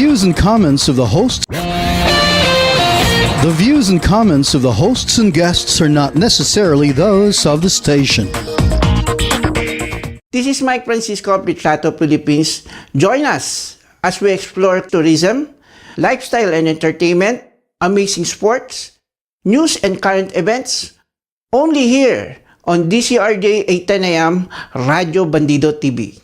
views and comments of the hosts and guests are not necessarily those of the station. This is 𝗟𝗶𝘁𝗶𝗶𝗽𝗶𝗽𝗀 Philippines. Join us as we explore tourism, lifestyle and entertainment, amazing sports, news and current events, only here on DCRJ 8:10 AM, Radyo Bandido TV.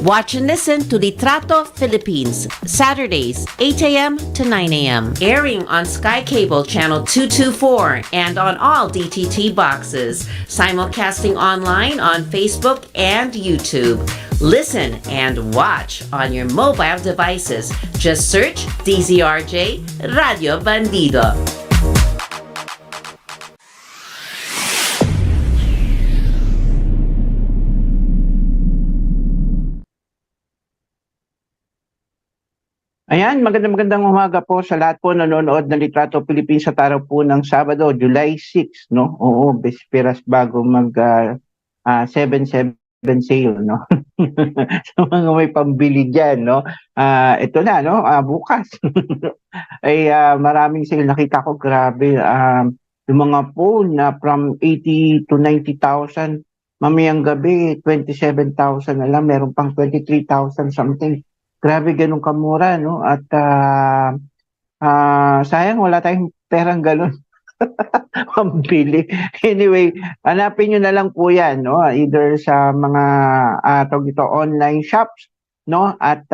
Watch and listen to Litrato Philippines, Saturdays, 8 a.m. to 9 a.m. Airing on Sky Cable Channel 224 and on all DTT boxes. Simulcasting online on Facebook and YouTube. Listen and watch on your mobile devices. Just search DZRJ Radio Bandido. Ayan, magandang umaga po sa lahat po nanonood ng Litrato Philippines sa araw po ng Sabado, July 6, no? Oo, besperas bago mag 7/7 sale, no? Sa mga may pambili diyan, no? Ito na, no? Bukas. Ay maraming sale nakita ko, grabe. Yung mga phone na from 80 to 90,000, mamayang gabi 27,000 na lang, meron pang 23,000 something. Grabe, ganun kamura, no? At sayang wala tayong perang ganun. Pambili. Anyway, hanapin nyo na lang po yan, no? Either sa mga online shops, no? At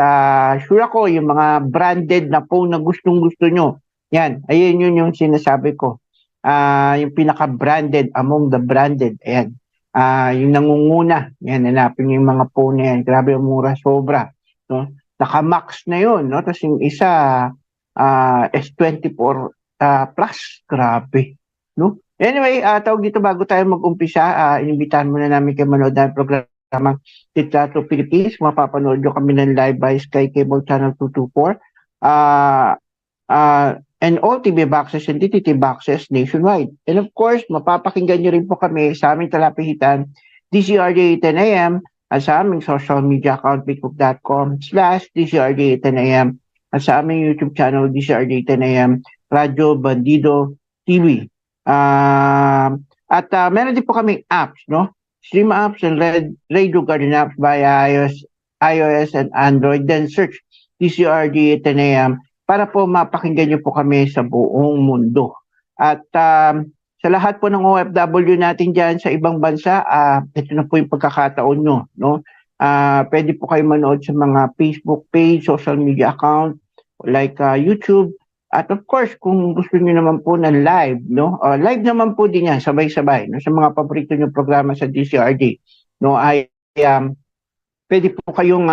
sure ako, yung mga branded na phone na gustong-gusto nyo. Yan, ayun yun yung sinasabi ko. Yung pinaka-branded among the branded. Ayan. Yung nangunguna. Yan, hanapin nyo yung mga phone na yan. Grabe, mura, sobra. No? Naka-max na yun, no? Tapos yung isa, S24 plus, grabe, no? Anyway, tawag dito bago tayo mag-umpisa, inimbitahan muna namin kayo manood ng programang Litrato Philippines. Mapapanood nyo kami ng live by Sky Cable Channel 224, and all TV boxes and DTT boxes nationwide. And of course, mapapakinggan nyo rin po kami sa aming talapihitan, DCRJ 10 AM, at sa aming social media account, facebook.com/DCRJ10am, at sa aming YouTube channel, DCRJ10am, Radyo Bandido TV. At meron din po kaming apps, no? Stream apps and Radio Garden apps via iOS and Android. Then search DCRJ10am para po mapakinggan nyo po kami sa buong mundo. At sa lahat po ng OFW natin dyan sa ibang bansa, ito na po yung pagkakataon nyo, no? Pwede po kayo manood sa mga Facebook page, social media account, like YouTube. At of course, kung gusto nyo naman po ng live, no? Live naman po din yan, sabay-sabay, no? Sa mga paborito nyo programa sa DCRJ, no? Pwede po kayong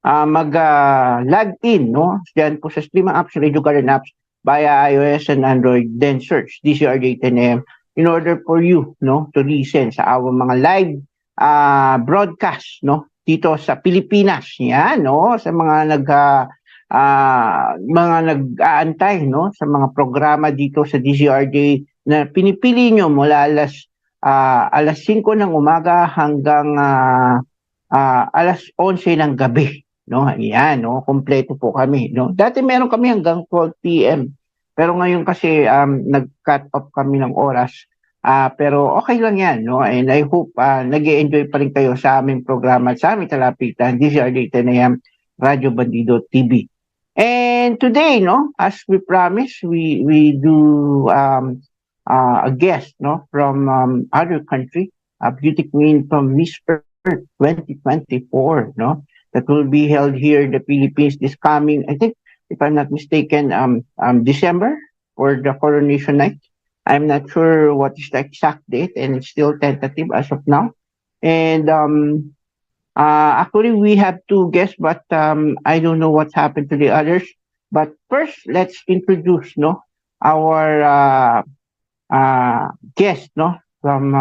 mag-log in, no? Diyan po sa streaming apps, Radio Garden apps, via iOS and Android, then search DCRJ 10am in order for you, no, to listen sa our mga live broadcast, no, dito sa Pilipinas. Yan, no, sa mga nag-aantay, no, sa mga programa dito sa DCRJ na pinipili nyo mula alas 5 ng umaga hanggang alas 11 ng gabi. No, ayan, no, kompleto po kami, no. Dati meron kami hanggang 12 PM. Pero ngayon kasi nag-cut off kami ng oras. Pero okay lang 'yan, no. And I hope nag-e-enjoy pa rin kayo sa aming programa, sa aming talapitan, DCRJ 10am, Radyo Bandido TV. And today, no, as we promised, we do a guest, no, from other country, a beauty queen from Miss Earth 2024, no. That will be held here in the Philippines this coming, I think, if I'm not mistaken, December or the coronation night. I'm not sure what is the exact date, and it's still tentative as of now. And actually, we have two guests, but I don't know what's happened to the others. But first, let's introduce, no, our guest, no, from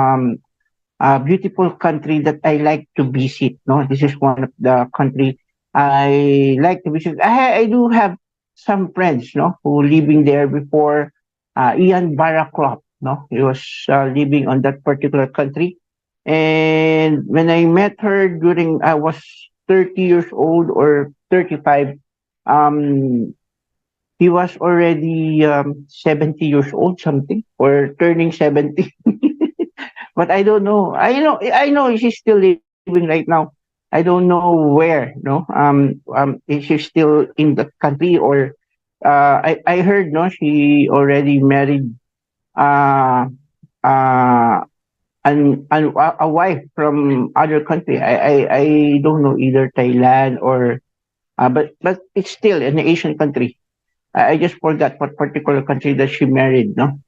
a beautiful country that I like to visit, no. This is one of the country I like to visit. I do have some friends, no, who living there before. 𝗟𝗶𝘁𝗶𝗶𝗽𝗶, no, he was living on that particular country, and when I met her during I was 30 years old or 35, um, he was already 70 years old, something, or turning 70. But I don't know. I know she's still living right now. I don't know where. No. Is she still in the country, or I heard no, she already married uh uh a wife from other country. I don't know, either Thailand or but it's still an Asian country. I just forgot what particular country that she married. No.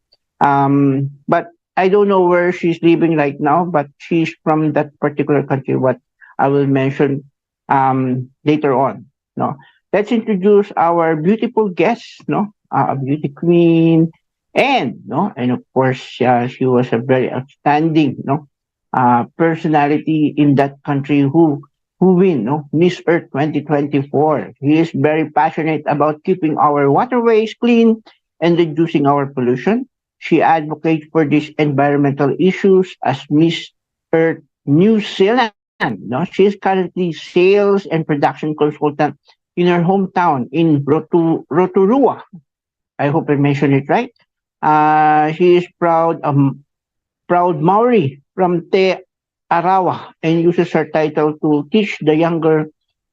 But I don't know where she's living right now, but she's from that particular country, what I will mention later on. No, let's introduce our beautiful guest. No, a beauty queen, and no, and of course, she was a very outstanding personality in that country who win no Miss Earth 2024. He is very passionate about keeping our waterways clean and reducing our pollution. She advocates for these environmental issues as Miss Earth New Zealand. No, she is currently sales and production consultant in her hometown in Rotorua. I hope I mentioned it right. She is proud Maori from Te Arawa and uses her title to teach the younger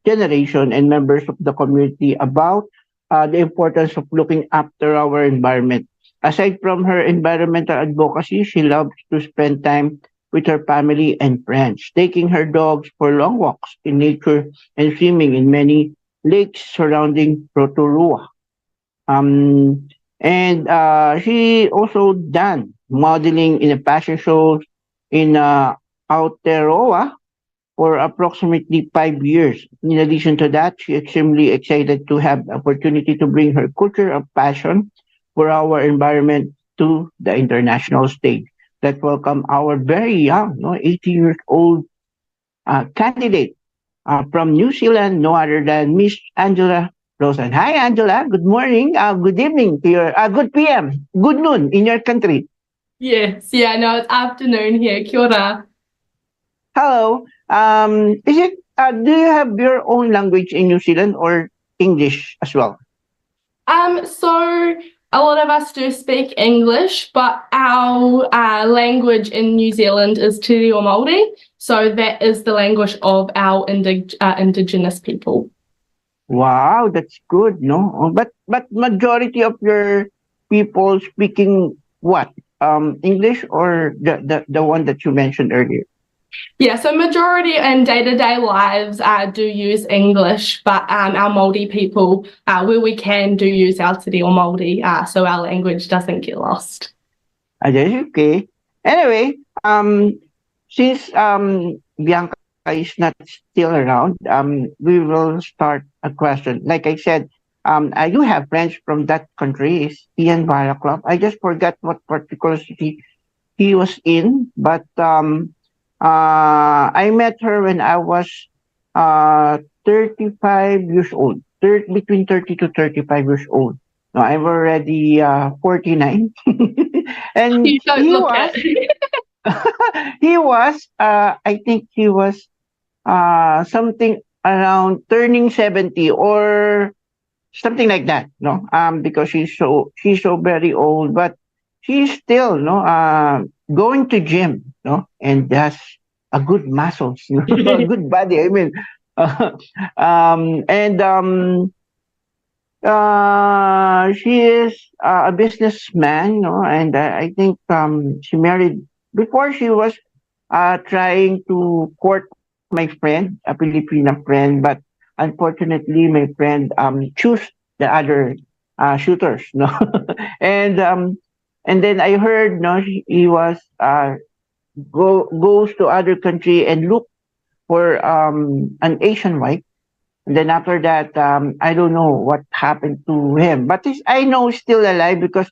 generation and members of the community about the importance of looking after our environment. Aside from her environmental advocacy, she loves to spend time with her family and friends, taking her dogs for long walks in nature and swimming in many lakes surrounding Rotorua. And she also done modeling in a fashion shows in Aotearoa for approximately 5 years. In addition to that, she is extremely excited to have the opportunity to bring her culture of passion for our environment to the international stage. Let's welcome our very young, no, 80 years old candidate from New Zealand, no other than Miss Angela Rosen. Hi, Angela. Good morning. Good evening to your. Good PM. Good noon in your country. Yes, yeah, no, it's afternoon here. Kia ora. Hello. Is it? Do you have your own language in New Zealand or English as well? So a lot of us do speak English, but our language in New Zealand is Te Reo Māori, so that is the language of our indigenous people. Wow, that's good. No, but majority of your people speaking what? English or the one that you mentioned earlier? Yeah, so majority in day-to-day lives do use English, but our Māori people, where we can, do use our Te Reo Māori, so our language doesn't get lost. That's okay. Anyway, since Bianca is not still around, we will start a question. Like I said, I do have friends from that country. It's 𝗟𝗶𝗶𝗶𝗽𝗶. I just forgot what particular city he was in, but I met her when I was 35 years old, between 30 to 35 years old. No, I'm already 49. And You don't look at he was, I think he was something around turning 70 or something like that, no? Because she's so very old, but she's still, going to gym, no? And that's a good muscles, a good body. I mean, and she is a businessman, no? And I think she married before. She was trying to court my friend, a Filipina friend, but unfortunately, my friend choose the other shooters, no. and and then I heard, no, he was goes to other country and look for an Asian wife. And then after that, I don't know what happened to him, but I know he's still alive because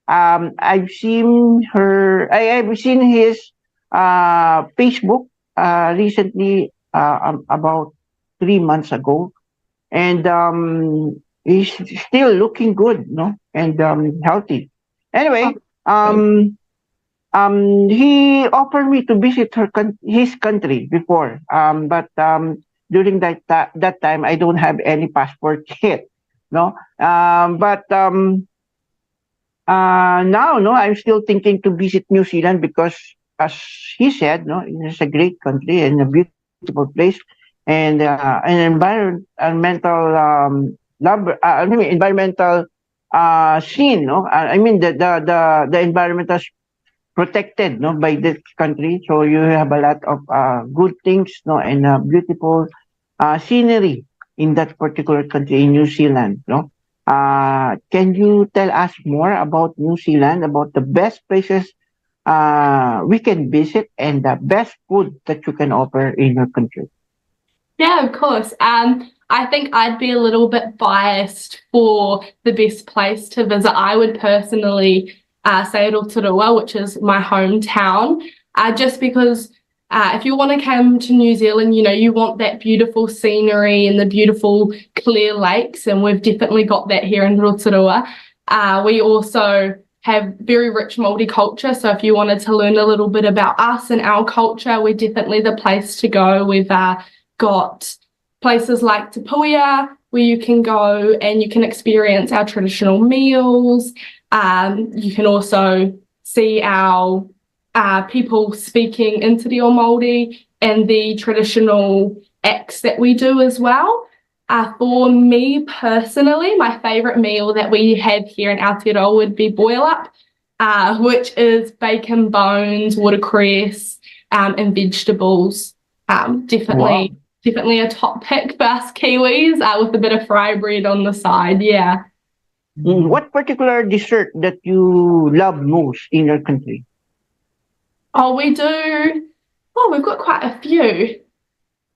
I've seen I've seen his Facebook recently, about 3 months ago, and he's still looking good, no, and healthy. Anyway, he offered me to visit his country before, but during that time I don't have any passport yet, no. But now, no, I'm still thinking to visit New Zealand because, as he said, no, it's a great country and a beautiful place, and an environmental environmental scene, no. I mean the environment is protected, no, by this country, so you have a lot of good things, no, and beautiful scenery in that particular country, in New Zealand, no. Can you tell us more about New Zealand, about the best places we can visit and the best food that you can offer in your country? Yeah, of course. I think I'd be a little bit biased for the best place to visit. I would personally say Rotorua, which is my hometown, just because if you want to come to New Zealand, you know, you want that beautiful scenery and the beautiful clear lakes, and we've definitely got that here in Rotorua. We also have very rich Māori culture, so if you wanted to learn a little bit about us and our culture, we're definitely the place to go. We've got places like Te Puia, where you can go and you can experience our traditional meals. You can also see our people speaking into the Māori and the traditional acts that we do as well. For me personally, my favourite meal that we have here in Aotearoa would be boil up, which is bacon, bones, watercress, and vegetables. Definitely a top pick for us Kiwis, with a bit of fry bread on the side. Yeah. What particular dessert that you love most in your country? Oh, we do. Oh, we've got quite a few.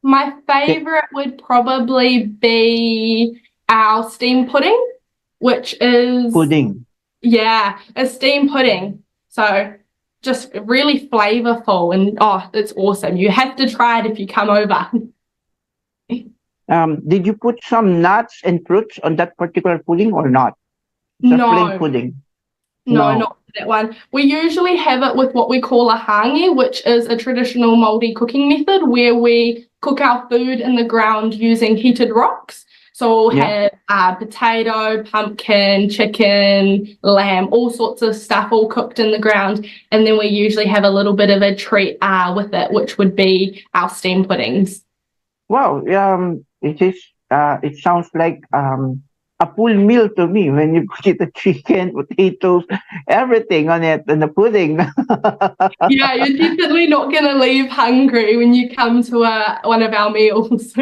My favourite would probably be our steam pudding, which is... Pudding. Yeah, a steam pudding. So just really flavourful, and oh, it's awesome. You have to try it if you come over. Did you put some nuts and fruits on that particular pudding or not? No. Plain pudding. No, not that one. We usually have it with what we call a hāngi, which is a traditional Māori cooking method where we cook our food in the ground using heated rocks. So we'll have potato, pumpkin, chicken, lamb, all sorts of stuff all cooked in the ground. And then we usually have a little bit of a treat with it, which would be our steam puddings. Wow, it sounds like a full meal to me when you put the chicken, potatoes, everything on it, and the pudding. Yeah, you're definitely not going to leave hungry when you come to one of our meals.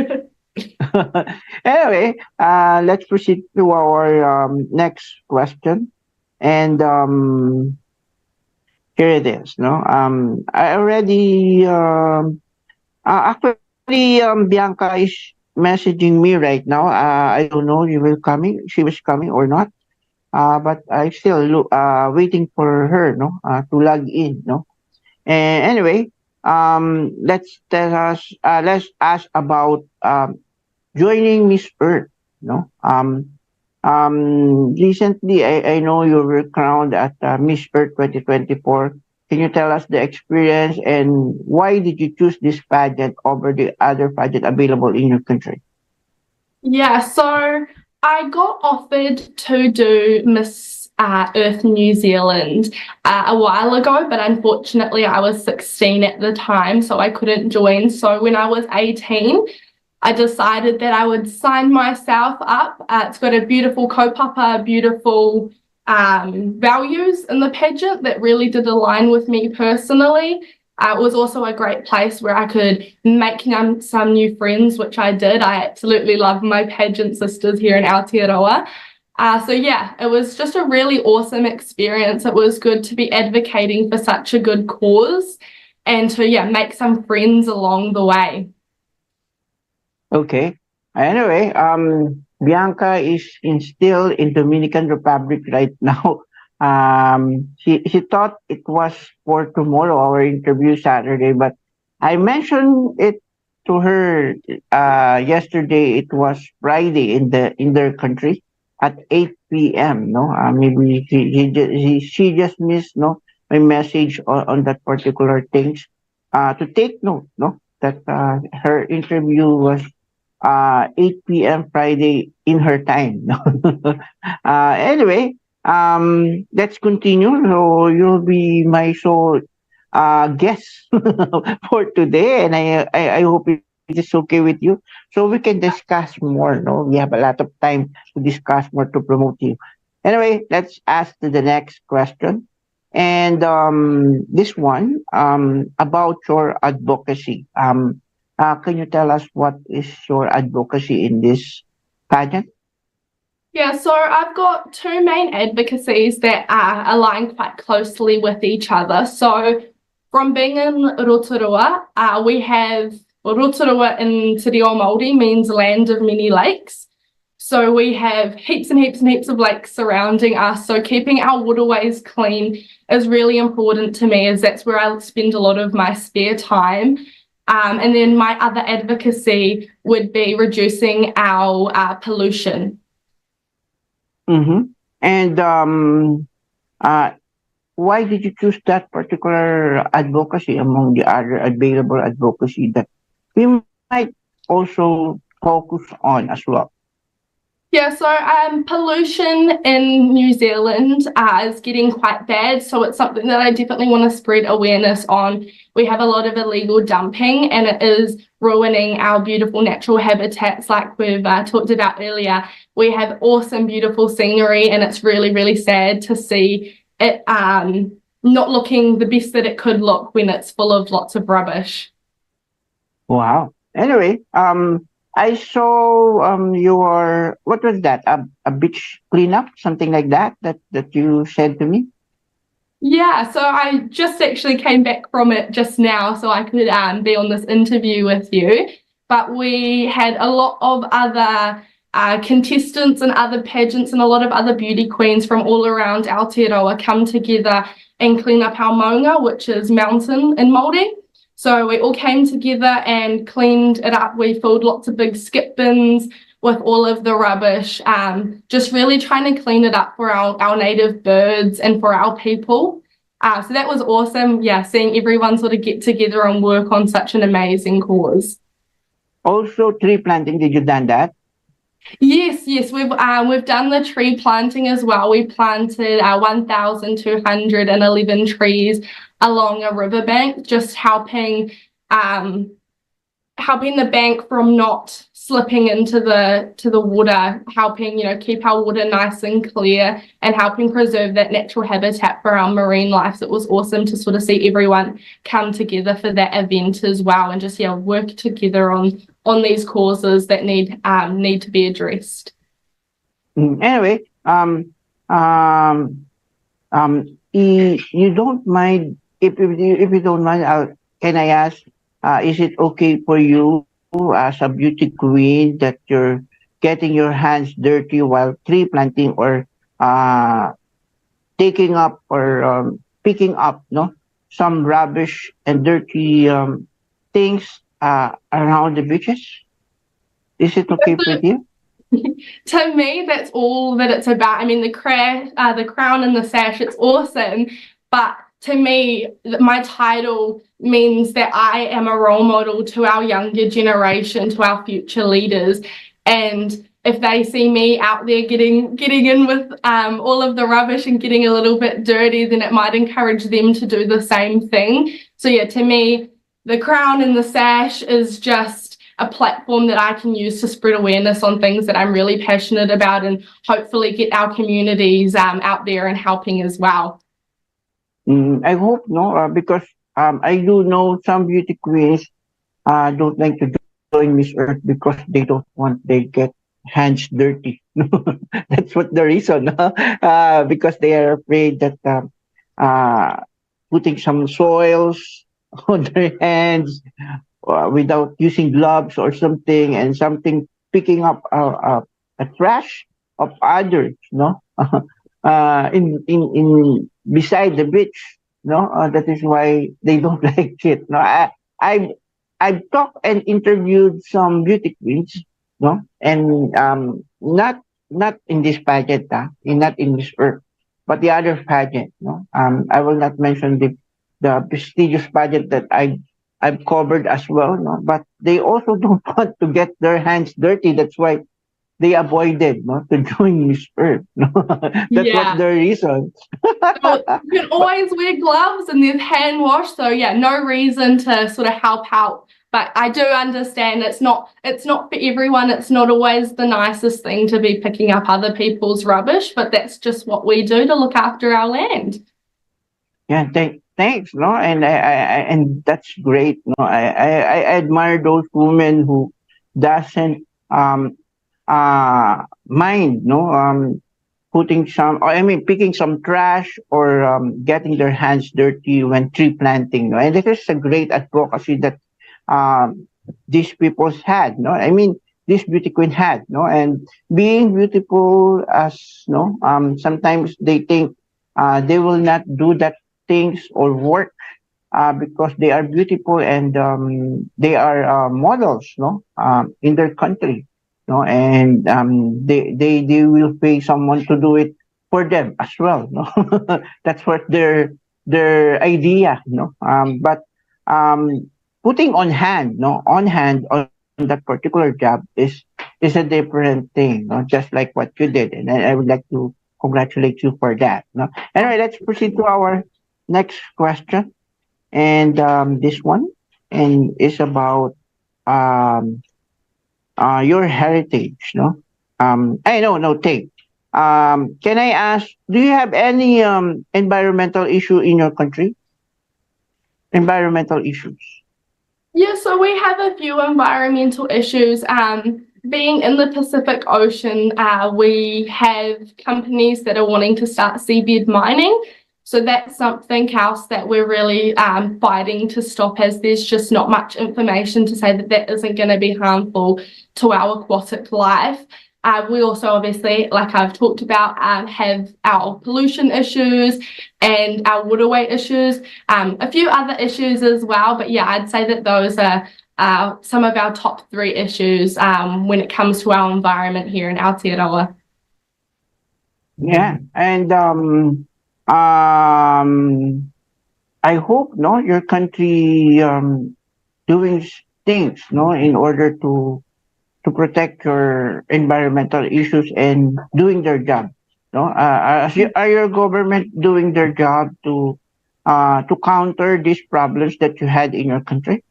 Anyway, let's proceed to our next question. And here it is. No, I already actually Bianca is messaging me right now. I don't know if she was coming or not. But I still waiting for her, no, to log in, no. And anyway, let's ask about joining Miss Earth, no. Recently, I know you were crowned at Miss Earth 2024. Can you tell us the experience and why did you choose this pageant over the other pageant available in your country? Yeah, so I got offered to do Miss Earth New Zealand a while ago, but unfortunately I was 16 at the time, so I couldn't join. So when I was 18, I decided that I would sign myself up. It's got a beautiful kaupapa, beautiful values in the pageant that really did align with me personally. It was also a great place where I could make some new friends, which I did. I absolutely love my pageant sisters here in Aotearoa. So yeah, it was just a really awesome experience. It was good to be advocating for such a good cause and to make some friends along the way. Okay. Anyway, Bianca is still in Dominican Republic right now. She thought it was for tomorrow, our interview Saturday, but I mentioned it to her yesterday. It was Friday in their country at 8 p.m. No, maybe she just missed my message on that particular things. To take note, no, that her interview was 8 p.m. Friday in her time. Anyway, let's continue. So you'll be my sole guest for today, and I hope it is okay with you. So we can discuss more. No, we have a lot of time to discuss more to promote you. Anyway, let's ask to the next question. And this one about your advocacy. Can you tell us what is your advocacy in this pageant? Yeah, so I've got two main advocacies that align quite closely with each other. So from being in Rotorua, we have Rotorua in Te Reo Māori means land of many lakes. So we have heaps and heaps and heaps of lakes surrounding us. So keeping our waterways clean is really important to me, as that's where I spend a lot of my spare time. And then my other advocacy would be reducing our pollution. Mm-hmm. And why did you choose that particular advocacy among the other available advocacy that we might also focus on as well? Yeah, so pollution in New Zealand is getting quite bad, so it's something that I definitely want to spread awareness on. We have a lot of illegal dumping, and it is ruining our beautiful natural habitats like we've talked about earlier. We have awesome, beautiful scenery, and it's really, really sad to see it not looking the best that it could look when it's full of lots of rubbish. Wow. Anyway, I saw your, what was that? A beach cleanup, something like that you said to me? Yeah, so I just actually came back from it just now so I could be on this interview with you. But we had a lot of other contestants and other pageants and a lot of other beauty queens from all around Aotearoa come together and clean up our maunga, which is mountain in Māori. So we all came together and cleaned it up. We filled lots of big skip bins with all of the rubbish, just really trying to clean it up for our native birds and for our people. So that was awesome, yeah, seeing everyone sort of get together and work on such an amazing cause. Also tree planting, did you done that? Yes, we've done the tree planting as well. We planted 1,211 trees along a riverbank, just helping the bank from not slipping into the water, helping keep our water nice and clear, and helping preserve that natural habitat for our marine life. So it was awesome to sort of see everyone come together for that event as well, and just work together on these causes that need to be addressed. Anyway, you don't mind, if you don't mind, can I ask, is it okay for you as a beauty queen that you're getting your hands dirty while tree planting or taking up or picking up some rubbish and dirty things around the beaches? Is it okay with you? To me, that's all that it's about. I mean, the crown and the sash, it's awesome, but to me, my title means that I am a role model to our younger generation, to our future leaders. And if they see me out there getting in with all of the rubbish and getting a little bit dirty, then it might encourage them to do the same thing. So yeah, to me, the crown and the sash is just a platform that I can use to spread awareness on things that I'm really passionate about, and hopefully get our communities out there and helping as well. I hope no, because I do know some beauty queens don't like to join Miss Earth because they don't want they get hands dirty. That's what the reason, because they are afraid that putting some soils on their hands without using gloves or something, and something picking up a trash of others, in beside the beach, that is why they don't like it. I've talked and interviewed some beauty queens, and not in this pageant, not in Miss Earth, but the other pageant. I will not mention the prestigious pageant that I I've covered as well, no? But they also don't want to get their hands dirty. That's why they avoided, no, to join Miss Earth. No? That's what Yeah. their reason. So you can always wear gloves and there's hand wash. So yeah, no reason to sort of help out. But I do understand it's not for everyone. It's not always the nicest thing to be picking up other people's rubbish, but that's just what we do to look after our land. Yeah, thanks, no, and that's great. No, I admire those women who doesn't mind, no, picking some trash or getting their hands dirty when tree planting. No? And this is a great advocacy that these people had. No, I mean this beauty queen had. No, and being beautiful as no, sometimes they think they will not do that things or work because they are beautiful and they are models, no, in their country. No, and they will pay someone to do it for them as well. No, that's what their idea. No, but putting on hand on that particular job is a different thing. No, just like what you did, and I would like to congratulate you for that. No, anyway, let's proceed to our next question, and this one and is about your heritage, no? I know, no, take. Can I ask, do you have any environmental issue in your country? Environmental issues. Yeah, so we have a few environmental issues. Being in the Pacific Ocean, we have companies that are wanting to start seabed mining. So that's something else that we're really fighting to stop, as there's just not much information to say that that isn't going to be harmful to our aquatic life. We also obviously, like I've talked about, have our pollution issues and our waterway issues, a few other issues as well. But yeah, I'd say that those are some of our top 3 issues when it comes to our environment here in Aotearoa. Yeah, and I hope, no, your country doing things, no, in order to protect your environmental issues and doing their job. No, are your government doing their job to counter these problems that you had in your country?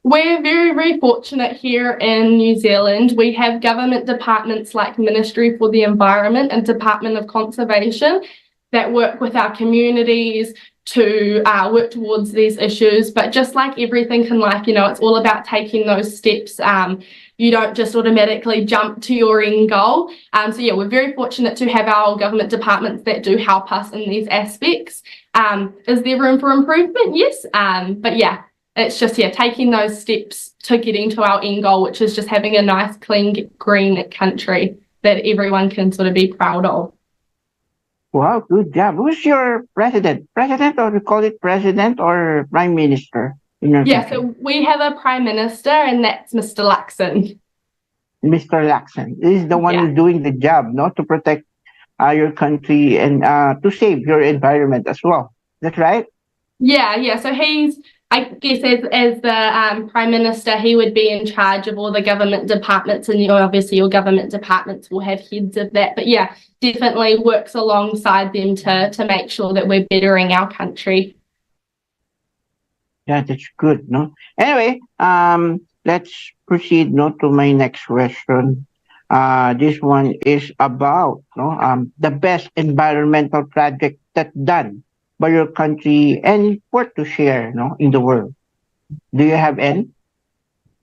We're very, very fortunate here in New Zealand. We have government departments like Ministry for the Environment and Department of Conservation that work with our communities to work towards these issues. But just like everything in life, you know, it's all about taking those steps. You don't just automatically jump to your end goal. So yeah, we're very fortunate to have our government departments that do help us in these aspects. Is there room for improvement? Yes. But yeah, it's just, yeah, taking those steps to getting to our end goal, which is just having a nice, clean, green country that everyone can sort of be proud of. Wow, good job. Who's your president? President, or we call it president or prime minister in your Yeah, country? so we have a prime minister, and that's Mr. Luxon. Mr. Laxon is the one Yeah. who's doing the job, no, to protect your country and to save your environment as well. Is that right? Yeah. So he's, I guess, as the prime minister, he would be in charge of all the government departments, and obviously your government departments will have heads of that. But yeah, definitely works alongside them to make sure that we're bettering our country. Yeah, that's good, no? Anyway, let's proceed, no, to my next question. This one is about, no, the best environmental project that's done by your country and worth to share, no, in the world. Do you have any?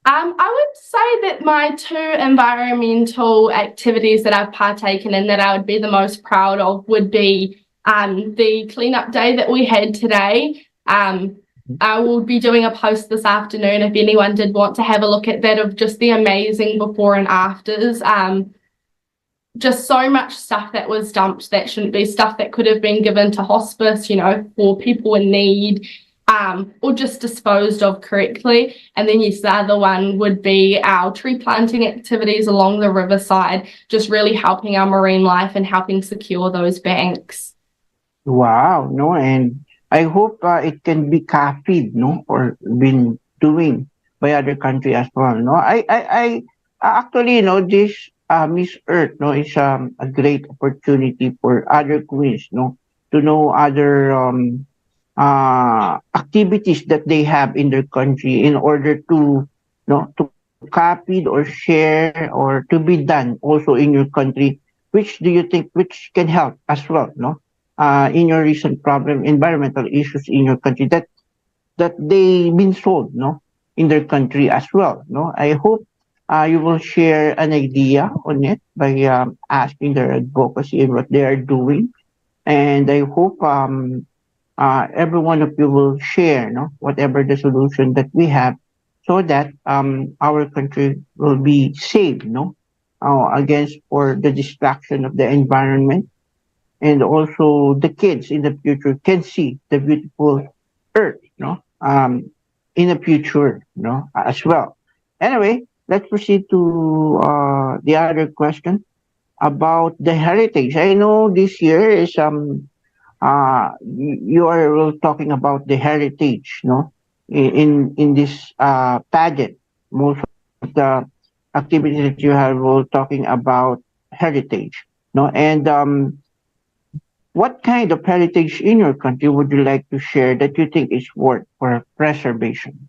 I would say that my 2 environmental activities that I've partaken in that I would be the most proud of would be the cleanup day that we had today. I will be doing a post this afternoon if anyone did want to have a look at that, of just the amazing before and afters. Just so much stuff that was dumped that shouldn't be, stuff that could have been given to hospice, you know, for people in need, or just disposed of correctly. And then yes, the other one would be our tree planting activities along the riverside, just really helping our marine life and helping secure those banks. Wow, no, and I hope it can be copied, no, or been doing by other country as well. No, actually, this Miss Earth, no, is a great opportunity for other queens, no, to know other activities that they have in their country in order to, to copied or share or to be done also in your country. Which do you think which can help as well, no? In your recent problem, environmental issues in your country that they been solved, no, in their country as well, no. I hope you will share an idea on it by asking their advocacy and what they are doing, and I hope every one of you will share, no, whatever the solution that we have, so that our country will be saved, no, against for the destruction of the environment, and also the kids in the future can see the beautiful earth, no, in the future, no, as well. Anyway, let's proceed to the other question about the heritage. I know this year is you are talking about the heritage, no, in this pageant. Most of the activities that you have were talking about heritage, no, and what kind of heritage in your country would you like to share that you think is worth for preservation?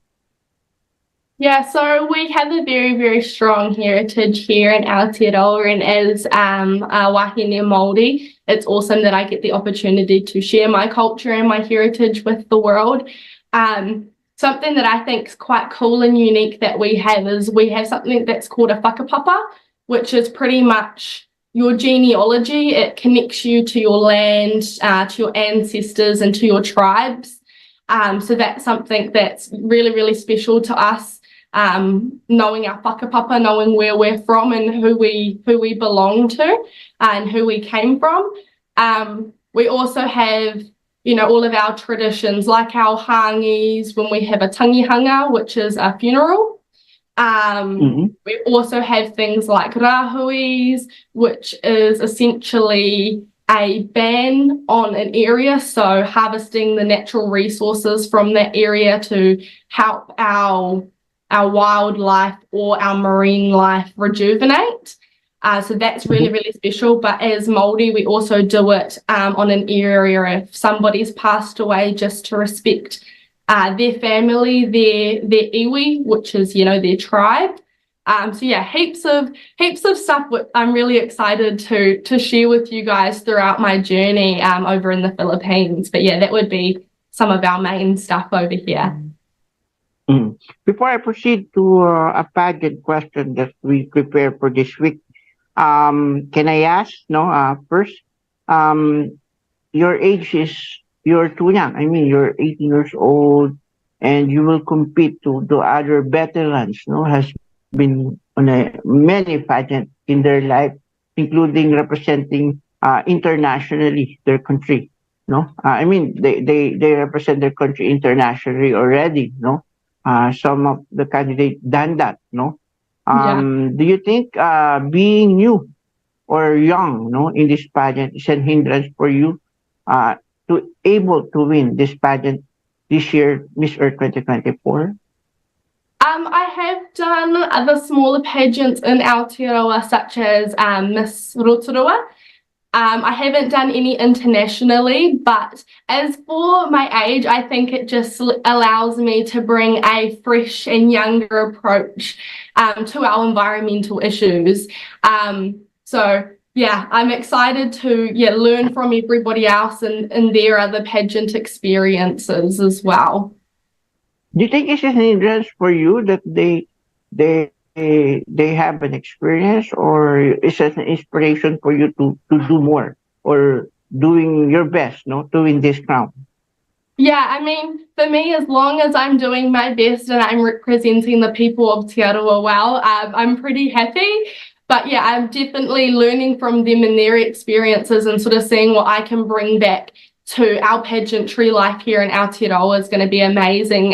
Yeah, so we have a very, very strong heritage here in Aotearoa, and as a wahine Māori, it's awesome that I get the opportunity to share my culture and my heritage with the world. Something that I think is quite cool and unique that we have is we have something that's called a whakapapa, which is pretty much your genealogy. It connects you to your land, to your ancestors and to your tribes. So that's something that's really, really special to us. Knowing our whakapapa, knowing where we're from and who we belong to and who we came from. We also have, all of our traditions, like our hangis when we have a tangihanga, which is a funeral. We also have things like rahuis, which is essentially a ban on an area, so harvesting the natural resources from that area to help our wildlife or our marine life rejuvenate. So that's really, really special. But as Māori, we also do it on an area if somebody's passed away, just to respect their family, their iwi, which is, their tribe. So yeah, heaps of stuff I'm really excited to share with you guys throughout my journey over in the Philippines. But yeah, that would be some of our main stuff over here. Before I proceed to a pageant question that we prepared for this week, can I ask, first, your age is, you're too young. I mean, you're 18 years old and you will compete to other veterans, has been on many pageants in their life, including representing internationally their country, I mean, they represent their country internationally already, some of the candidates done that, Do you think being new or young, in this pageant is a hindrance for you to able to win this pageant this year, Miss Earth 2024? I have done other smaller pageants in Aotearoa, such as Miss Rotorua. I haven't done any internationally, but as for my age, I think it just allows me to bring a fresh and younger approach to our environmental issues. So yeah, I'm excited to learn from everybody else and their other pageant experiences as well. Do you think it's an hindrance for you that they have an experience, or is it an inspiration for you to do more or doing your best, to win this crown? Yeah, I mean, for me, as long as I'm doing my best and I'm representing the people of Te Arawa well, I'm pretty happy. But yeah, I'm definitely learning from them and their experiences and sort of seeing what I can bring back to our pageantry life here in Aotearoa is going to be amazing.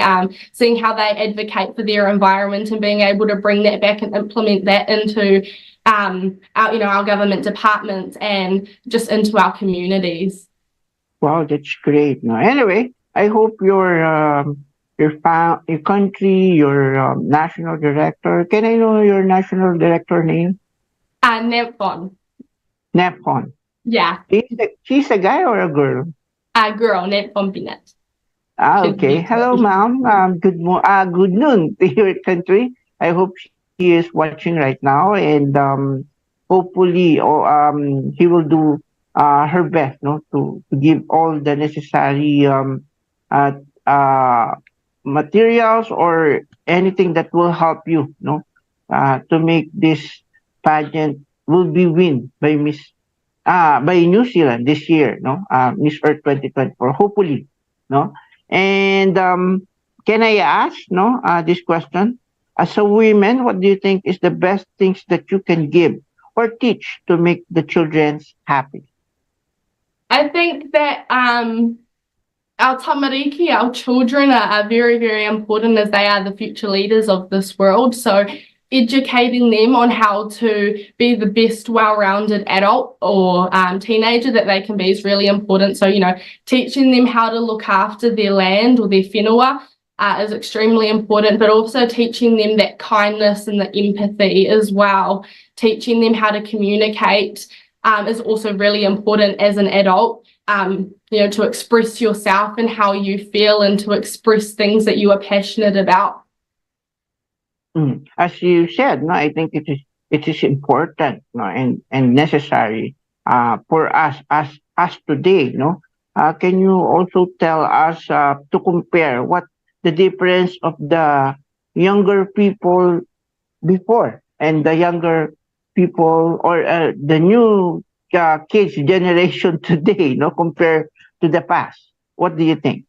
Seeing how they advocate for their environment and being able to bring that back and implement that into our government departments and just into our communities. Wow, that's great. Anyway, I hope your country, your national director. Can I know your national director name? Nepon. Nepon. Yeah, She's a guy or a girl? girl, 𝗟𝗶𝗶𝗶𝗽𝗶. Ah, She's a okay. big Hello, girl. ma'am. Good noon to your country. I hope she is watching right now, and hopefully, he will do her best, no, to give all the necessary uh, uh, materials or anything that will help you, no, to make this pageant will be win by New Zealand this year, no, Miss Earth 2024. Hopefully, no. And can I ask, no, this question? As a woman, what do you think is the best things that you can give or teach to make the children happy? I think that our tamariki, our children, are very, very important as they are the future leaders of this world. So educating them on how to be the best well-rounded adult or teenager that they can be is really important. So, teaching them how to look after their land or their whenua is extremely important, but also teaching them that kindness and the empathy as well. Teaching them how to communicate is also really important as an adult. To express yourself and how you feel and to express things that you are passionate about. As you said, no, I think it is important, no, and necessary for us today, no. Can you also tell us to compare what the difference of the younger people before and the younger people or the new kids generation today, no, compared to the past? What do you think?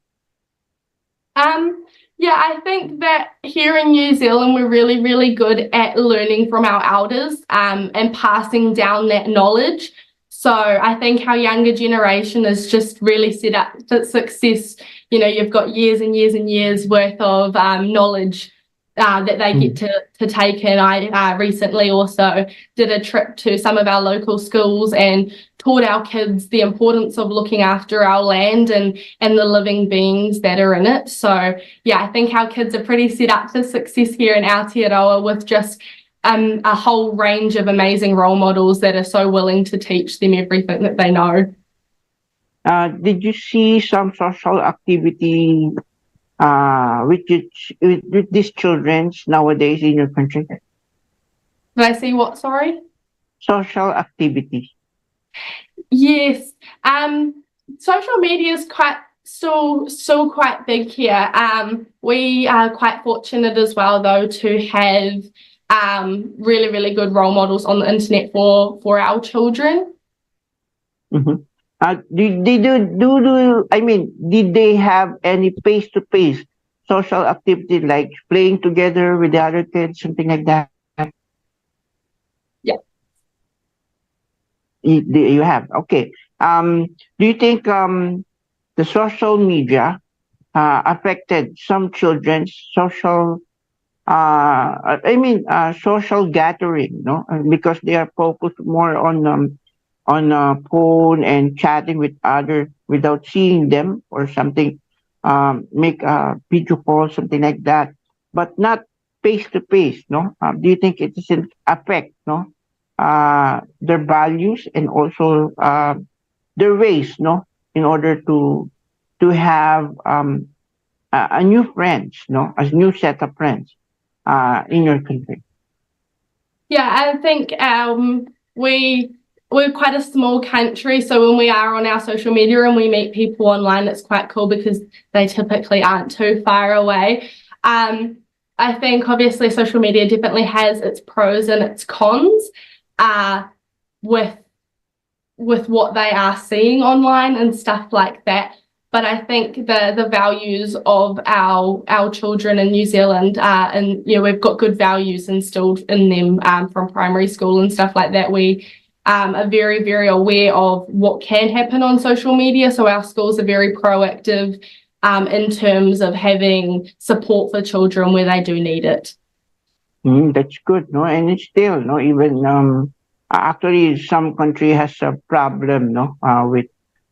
Yeah, I think that here in New Zealand, we're really, really good at learning from our elders and passing down that knowledge. So I think our younger generation is just really set up for success. You've got years and years and years worth of knowledge that they get to take in. I recently also did a trip to some of our local schools and taught our kids the importance of looking after our land and the living beings that are in it. So yeah, I think our kids are pretty set up for success here in Aotearoa with just a whole range of amazing role models that are so willing to teach them everything that they know. Did you see some social activity with these children nowadays in your country? Did I see what, sorry? Social activity. Yes. Social media is still quite big here. We are quite fortunate as well, though, to have really, really good role models on the internet for our children. Mm-hmm. Did they have any face-to-face social activity like playing together with the other kids, something like that? Yeah. You have, okay. Do you think the social media affected some children's social social gathering, no? Because they are focused more on phone and chatting with others without seeing them or something, make a video call, something like that, but not face to face, no? Do you think it doesn't affect, no, their values and also their ways, no, in order to have a new friends, no, a new set of friends in your country? Yeah, I think we're quite a small country, so when we are on our social media and we meet people online, it's quite cool because they typically aren't too far away. I think obviously social media definitely has its pros and its cons with what they are seeing online and stuff like that. But I think the values of our children in New Zealand and we've got good values instilled in them from primary school and stuff like that. We are very, very aware of what can happen on social media. So our schools are very proactive in terms of having support for children where they do need it. That's good, no? And it's still, no, even actually some country has a problem, no,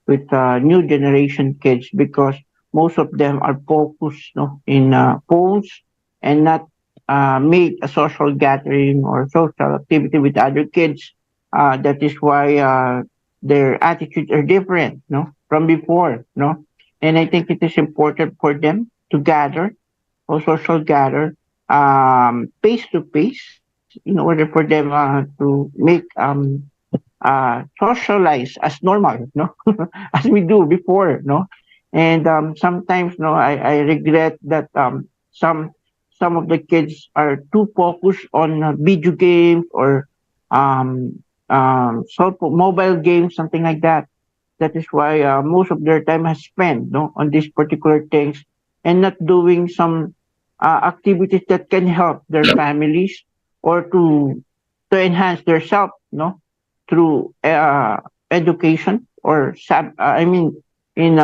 with new generation kids because most of them are focused, no, in phones and not make a social gathering or social activity with other kids. That is why their attitudes are different, no, from before, no. And I think it is important for them to gather or social gather face to face in order for them to make socialize as normal, no, as we do before, no. And sometimes, no, I regret that some some of the kids are too focused on video games or mobile games, something like that. That is why most of their time has spent, no, on these particular things and not doing some activities that can help their families or to enhance their self, no, through education or I mean in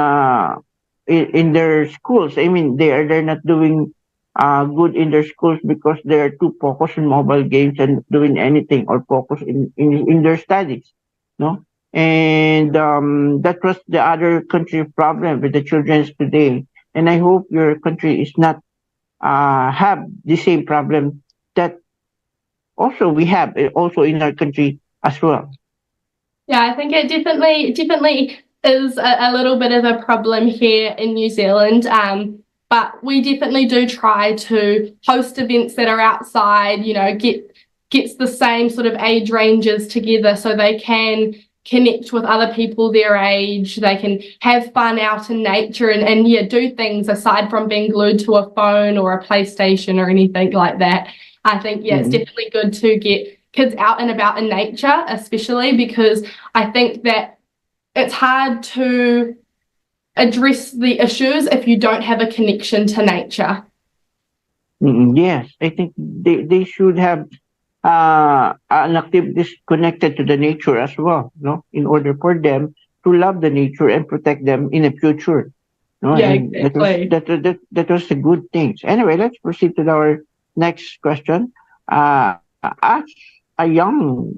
in their schools. I mean they're not doing good in their schools because they're too focused on mobile games and not doing anything or focus in their studies, no. And that was the other country problem with the children today. And I hope your country is not have the same problem that also we have also in our country as well. Yeah, I think it definitely is a little bit of a problem here in New Zealand. But we definitely do try to host events that are outside, you know, gets the same sort of age ranges together so they can connect with other people their age, they can have fun out in nature and yeah, do things aside from being glued to a phone or a PlayStation or anything like that. I think, yeah, it's definitely good to get kids out and about in nature, especially because I think that it's hard to address the issues if you don't have a connection to nature. Yes, I think they should have an activities connected to the nature as well, no, in order for them to love the nature and protect them in the future. No, Yeah, and exactly. that was the good things. Anyway, let's proceed to our next question. As a young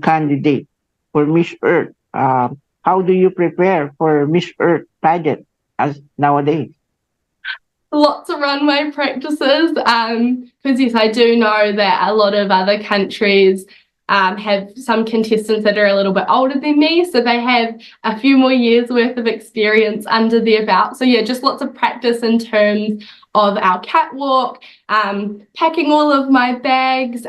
candidate for Miss Earth, how do you prepare for Miss Earth pageant as nowadays? Lots of runway practices, because yes, I do know that a lot of other countries have some contestants that are a little bit older than me, so they have a few more years worth of experience under their belt. So yeah, just lots of practice in terms of our catwalk, packing all of my bags.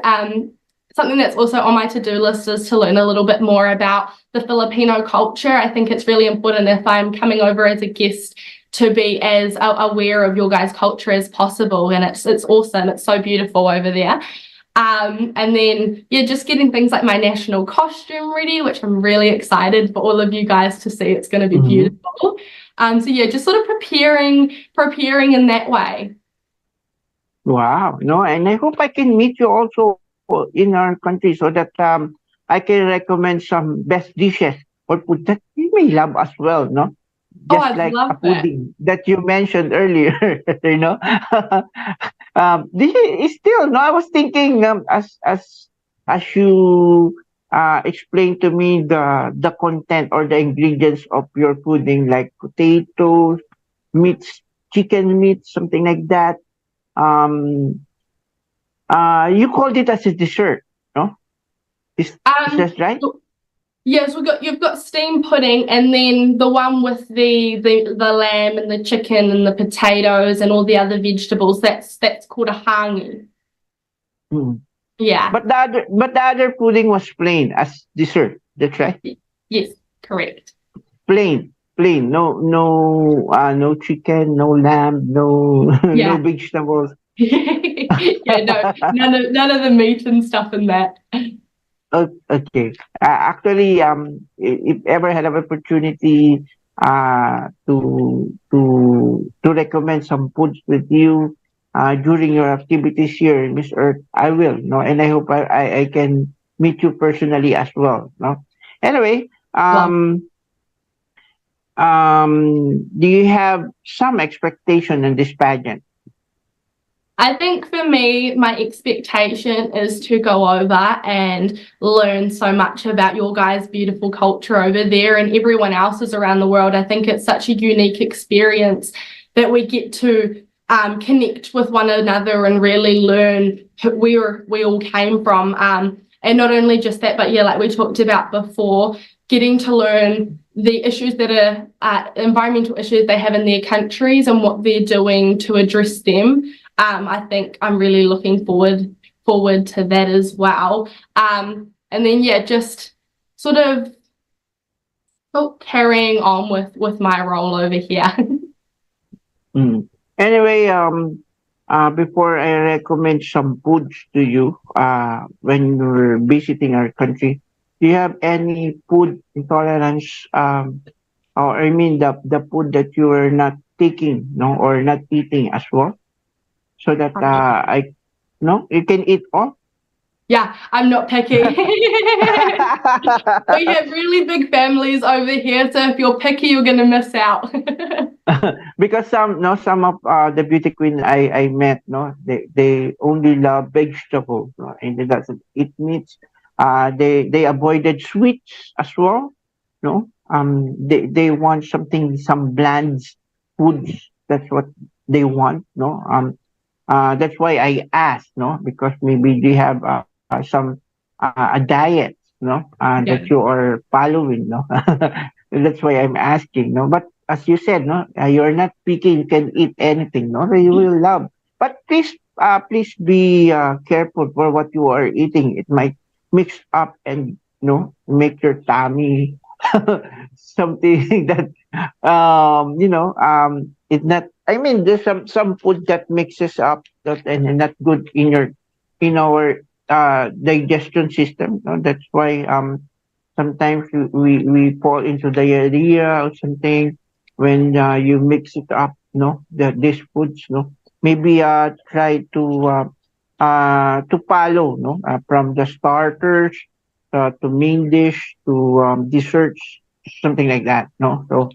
Something that's also on my to-do list is to learn a little bit more about the Filipino culture. I think it's really important if I'm coming over as a guest to be as aware of your guys' culture as possible, and it's awesome. It's so beautiful over there. And then yeah, just getting things like my national costume ready, which I'm really excited for all of you guys to see. It's going to be beautiful. So yeah, just sort of preparing in that way. Wow, no, and I hope I can meet you also in our country so that I can recommend some best dishes or food that you may love as well, no? Oh, Just I'd like love a that. pudding that you mentioned earlier, you know. This is still no. I was thinking as you explained to me the content or the ingredients of your pudding, like potatoes, meats, chicken meat, something like that. Um, you called it as a dessert, no? Is that right? Yes, you've got steamed pudding, and then the one with the lamb and the chicken and the potatoes and all the other vegetables. That's called a hangi. Mm. Yeah. But the other pudding was plain as dessert. That's right. Yes, correct. Plain, plain. No chicken, no lamb, no no Yeah. vegetables. Yeah, no, none of the meat and stuff in that. Okay. Actually, if ever had an opportunity to recommend some foods with you during your activities here in Miss Earth, I will. No, and I hope I can meet you personally as well. No. Anyway, Love. do you have some expectation in this pageant? I think for me, my expectation is to go over and learn so much about your guys' beautiful culture over there and everyone else's around the world. I think it's such a unique experience that we get to connect with one another and really learn where we all came from. And not only just that, but yeah, like we talked about before, getting to learn the issues that are environmental issues they have in their countries and what they're doing to address them. I think I'm really looking forward to that as well. And then yeah, just sort of carrying on with my role over here. Anyway, before I recommend some foods to you when you're visiting our country, do you have any food intolerance? Or I mean the food that you are not taking, no, or not eating as well, so that you can eat all. Yeah, I'm not picky. We have really big families over here, so if you're picky, you're gonna miss out. Because some of the beauty queen I met, they only love vegetables, and they doesn't eat meats. They avoided sweets as well. They want some bland foods. That's what they want. That's why I asked, because maybe they have some a diet, that you are following, That's why I'm asking, But as you said, you're not picky. You can eat anything, that you will love. But please be careful for what you are eating. It might mix up and make your tummy something that it's not. I mean, there's some food that mixes up and not good in our digestion system. That's why sometimes we fall into diarrhea or something when you mix it up. These foods. Maybe try to follow. From the starters to main dish to desserts, something like that. So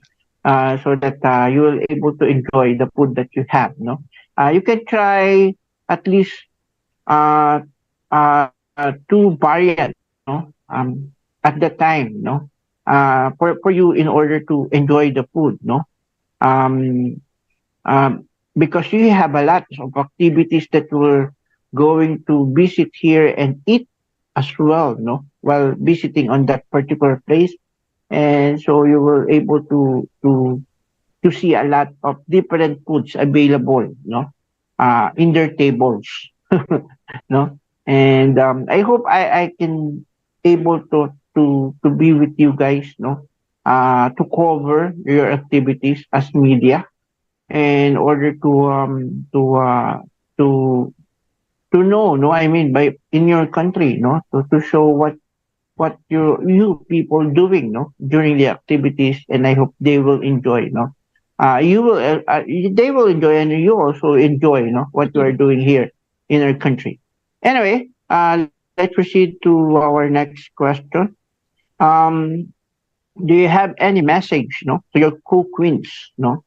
that you will able to enjoy the food that you have. You can try at least two variants, at the time, for you in order to enjoy the food, because you have a lot of activities that we're going to visit here and eat as well, while visiting on that particular place. And so you were able to see a lot of different foods available, in their tables, And I hope I can able to be with you guys, to cover your activities as media, in order to know, I mean, by in your country, to show what you people doing, during the activities, and I hope they will enjoy, they will enjoy, and you also enjoy, what you are doing here in our country. Anyway, let's proceed to our next question. Do you have any message, to your co-queens, in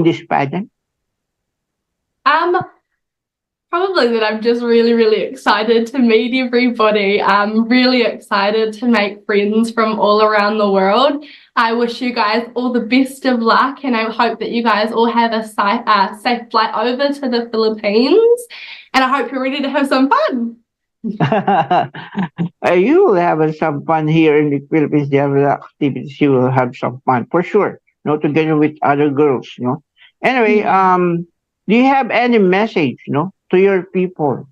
this pageant? Probably that I'm just really, really excited to meet everybody. I'm really excited to make friends from all around the world. I wish you guys all the best of luck, and I hope that you guys all have a safe flight over to the Philippines, and I hope you're ready to have some fun. You will have some fun here in the Philippines. The other activities, you will have some fun for sure, together with other girls, Anyway, do you have any message, to your people,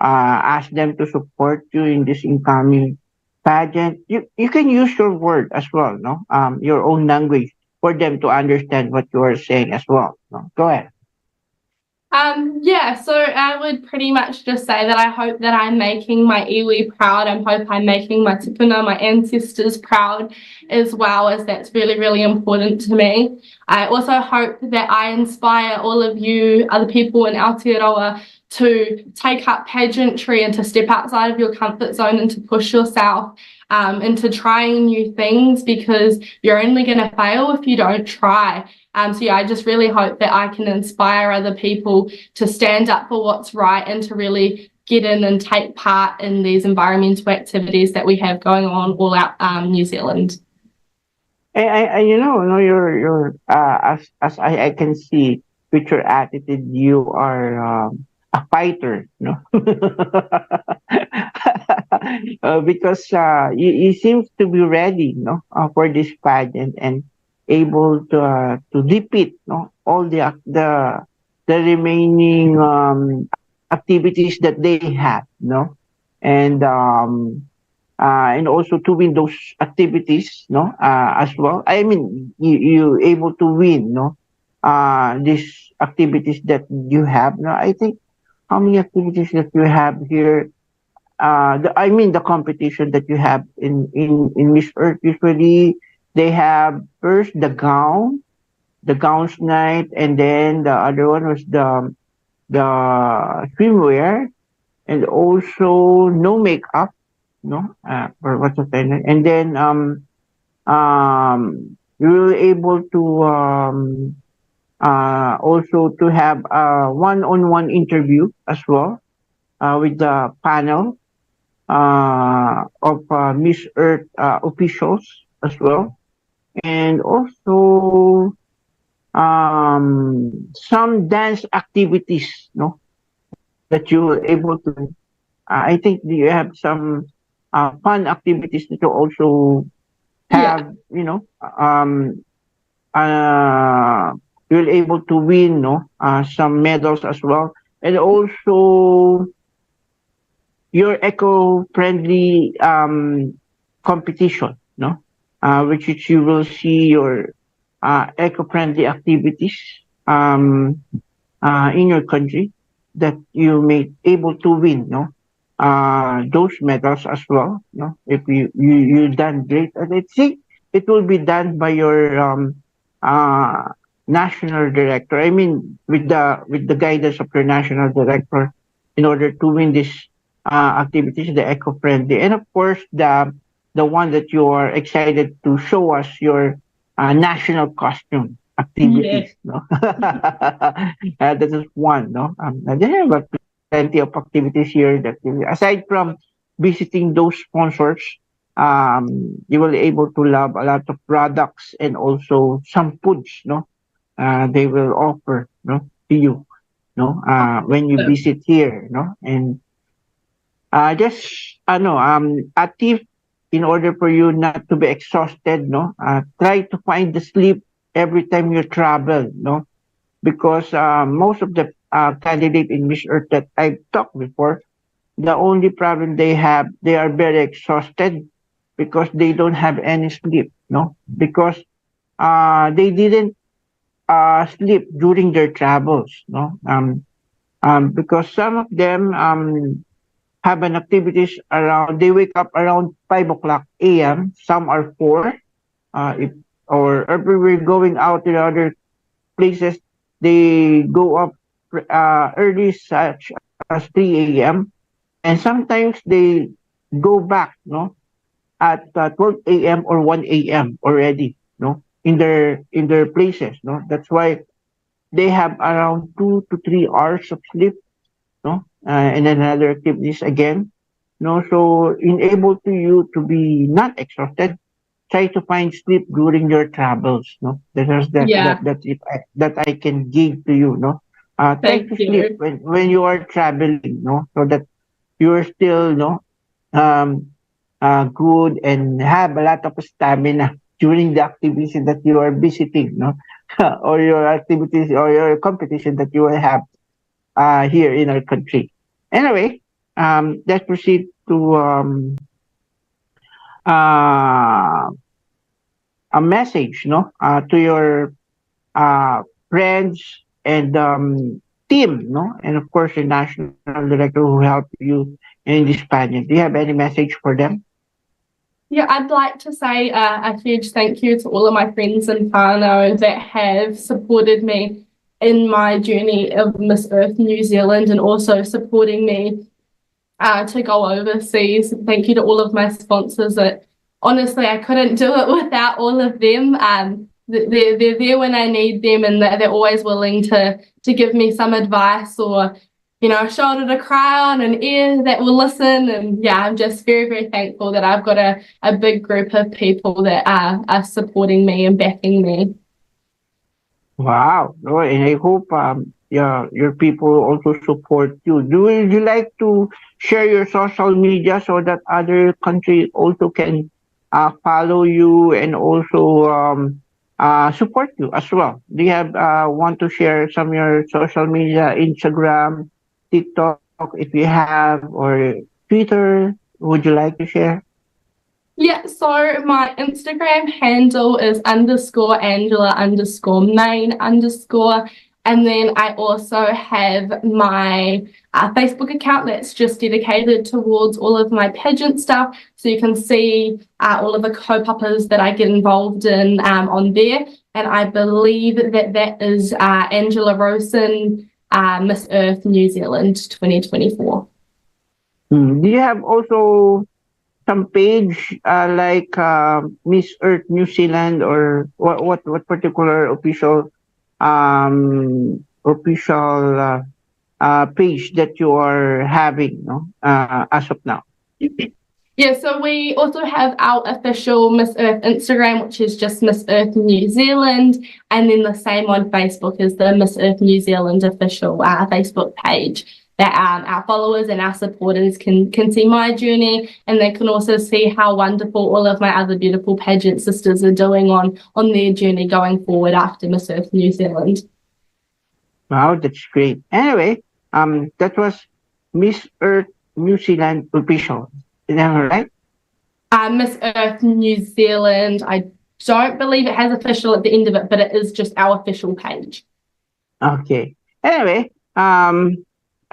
ask them to support you in this incoming pageant? You can use your word as well, your own language, for them to understand what you are saying as well. Go ahead. Yeah, so I would pretty much just say that I hope that I'm making my iwi proud. I hope I'm making my tipuna, my ancestors, proud as well, as that's really, really important to me. I also hope that I inspire all of you other people in Aotearoa to take up pageantry and to step outside of your comfort zone and to push yourself into trying new things, because you're only going to fail if you don't try. So yeah, I just really hope that I can inspire other people to stand up for what's right and to really get in and take part in these environmental activities that we have going on all out New Zealand. You're as I can see with your attitude, you are a fighter, no? Because you seem to be ready, no, for this pageant and able to defeat, no, all the remaining activities that they have, no, and also to win those activities, no, as well. I mean, you able to win, no, these activities that you have. No, I think how many activities that you have here? The competition that you have in Miss Earth. Usually, they have first the gowns night, and then the other one was the swimwear, and also no makeup, no, or what's the time, and then you were able to also to have a one-on-one interview as well with the panel of Miss Earth officials as well, and also some dance activities, no, that you were able to. I think you have some fun activities that you also Yeah. have, you're able to win, no, some medals as well, and also your eco-friendly competition, no, which is you will see your eco-friendly activities in your country that you may able to win, no, those medals as well, no, if you done great. And I think it will be done by your national director. I mean, with the guidance of your national director, in order to win these activities, the eco-friendly, and of course the one that you are excited to show us your national costume activities. Yes. No, that is one. No, they have plenty of activities here that aside from visiting those sponsors, you will able to love a lot of products and also some foods, no, they will offer, no, to you, no, when you visit here, no, and just a tip in order for you not to be exhausted, no, try to find the sleep every time you travel, no, because most of the candidate in Miss Earth that I've talked before, the only problem they have, they are very exhausted because they don't have any sleep, no, because they didn't sleep during their travels, no, because some of them have an activities around, they wake up around 5 o'clock a.m., some are 4, if or if we're going out to other places, they go up early, such as 3 a.m. And sometimes they go back, no, at 12 a.m. or 1 a.m. already, no, in their places, no. That's why they have around 2 to 3 hours of sleep, no, and then other activities again, no. So in able to you to be not exhausted, try to find sleep during your travels, no. Yeah. That's it that I can give to you, no. Try Thank to you. sleep when you are traveling, no, so that you are still, no, good and have a lot of stamina during the activities that you are visiting, no, or your activities or your competition that you will have here in our country. Anyway, let's proceed to uh, a message, no, to your friends and team, no, and of course the national director who helped you in this pageant. Do you have any message for them? Yeah, I'd like to say a huge thank you to all of my friends in whānau that have supported me in my journey of Miss Earth New Zealand and also supporting me to go overseas. Thank you to all of my sponsors. Honestly, I couldn't do it without all of them. they're there when I need them, and they're always willing to give me some advice, or a shoulder to cry on, an ear that will listen. And yeah, I'm just very, very thankful that I've got a big group of people that are supporting me and backing me. Wow. Oh, and I hope your people also support you. Would you like to share your social media so that other countries also can follow you and also support you as well? Do you have want to share some of your social media, Instagram, TikTok, if you have, or Twitter? Would you like to share? Yeah, so my Instagram handle is _Angela_main_, and then I also have my Facebook account that's just dedicated towards all of my pageant stuff. So you can see all of the kaupapas that I get involved in on there. And I believe that is Angela Rosen, Miss Earth New Zealand 2024. Do you have also some page like Miss Earth New Zealand, or what particular official page that you are having, no? As of now? Yeah, so we also have our official Miss Earth Instagram, which is just Miss Earth New Zealand, and then the same on Facebook is the Miss Earth New Zealand official Facebook page. That our followers and our supporters can see my journey, and they can also see how wonderful all of my other beautiful pageant sisters are doing on their journey going forward after Miss Earth New Zealand. Wow, that's great. Anyway, that was Miss Earth New Zealand official. Is that right? Miss Earth New Zealand, I don't believe it has official at the end of it, but it is just our official page. Okay. Anyway,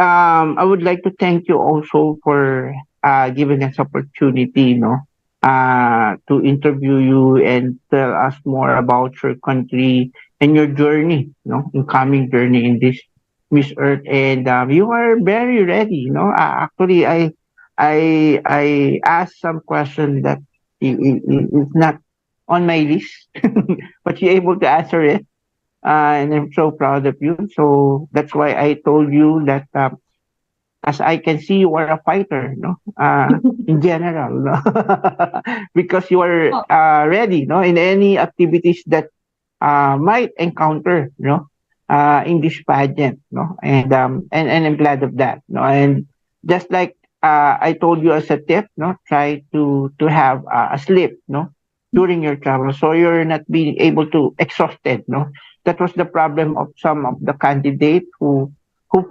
I would like to thank you also for giving us opportunity, to interview you and tell us more about your country and your journey, incoming journey in this Miss Earth. And you are very ready, actually, I asked some questions that is not on my list, but you're able to answer it. And I'm so proud of you. So that's why I told you that, as I can see, you are a fighter, in general, because you are ready, in any activities that might encounter, in this pageant, and I'm glad of that, and just like I told you as a tip, try to have a sleep, during your travel, so you're not being able to exhausted, That was the problem of some of the candidates who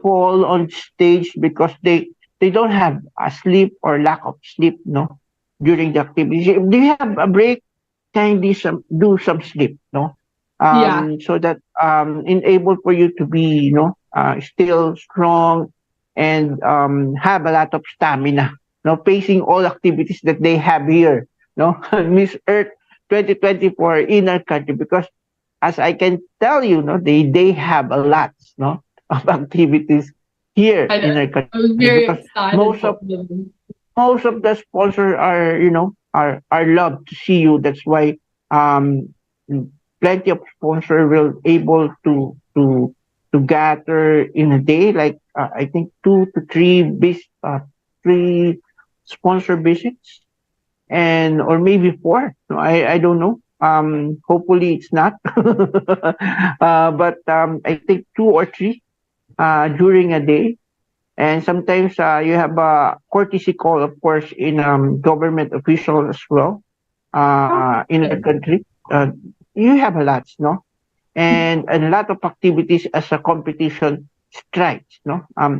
fall on stage because they don't have a sleep or lack of sleep, during the activity. If you have a break, kindly do some sleep, so that enable for you to be, still strong and have a lot of stamina, facing all activities that they have here, Miss Earth 2024 in our country, because as I can tell you, they have a lot, of activities here in our country. I was very Because excited. most of the sponsors are, are love to see you. That's why plenty of sponsors will able to gather in a day, like I think 2 to 3 3 sponsor visits, and or maybe 4. I don't know. Hopefully it's not. But I think 2 or 3 during a day. And sometimes you have a courtesy call, of course, in government officials as well, in the country. You have a lot, and a lot of activities as a competition strikes,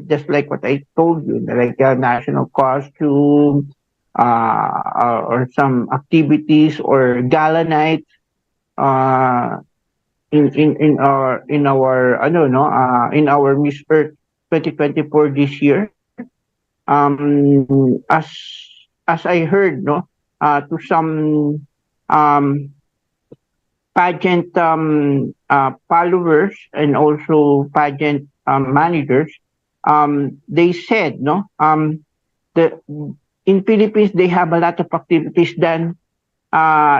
just like what I told you, like a national costume, or some activities or gala night, in our I don't know, in our Miss Earth 2024 this year. As I heard, to some pageant followers and also pageant managers, they said, the in Philippines they have a lot of activities than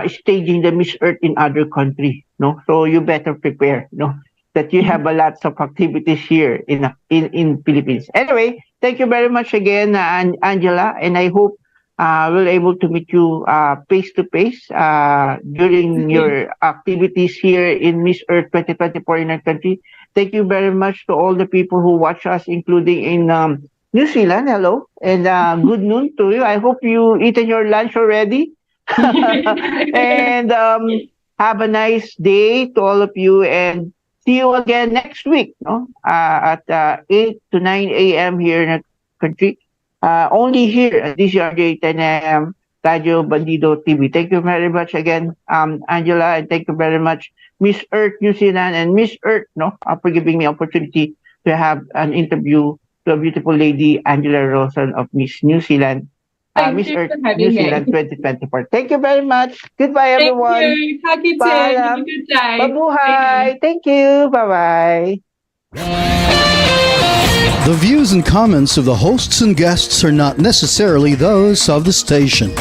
staging the Miss Earth in other country. no? So you better prepare, no? That you have a lots of activities here in Philippines. Anyway, thank you very much again, Angela, and I hope we'll able to meet you face to face during your activities here in Miss Earth 2024 in our country. Thank you very much to all the people who watch us, including in New Zealand. Hello, and good noon to you. I hope you eaten your lunch already. And have a nice day to all of you, and see you again next week, no? At 8 to 9 a.m. here in the country. Only here at DCRJ 10 a.m. Radio Bandido TV. Thank you very much again, Angela, and thank you very much, Miss Earth New Zealand and Miss Earth, no, for giving me opportunity to have an interview to a beautiful lady, Angela Rosen of Miss New Zealand. Miss Earth New Zealand 2024. Thank you very much. Goodbye, everyone. Thank you. Have a good day. Have a good day. Mabuhay. Thank you. Bye-bye. The views and comments of the hosts and guests are not necessarily those of the station.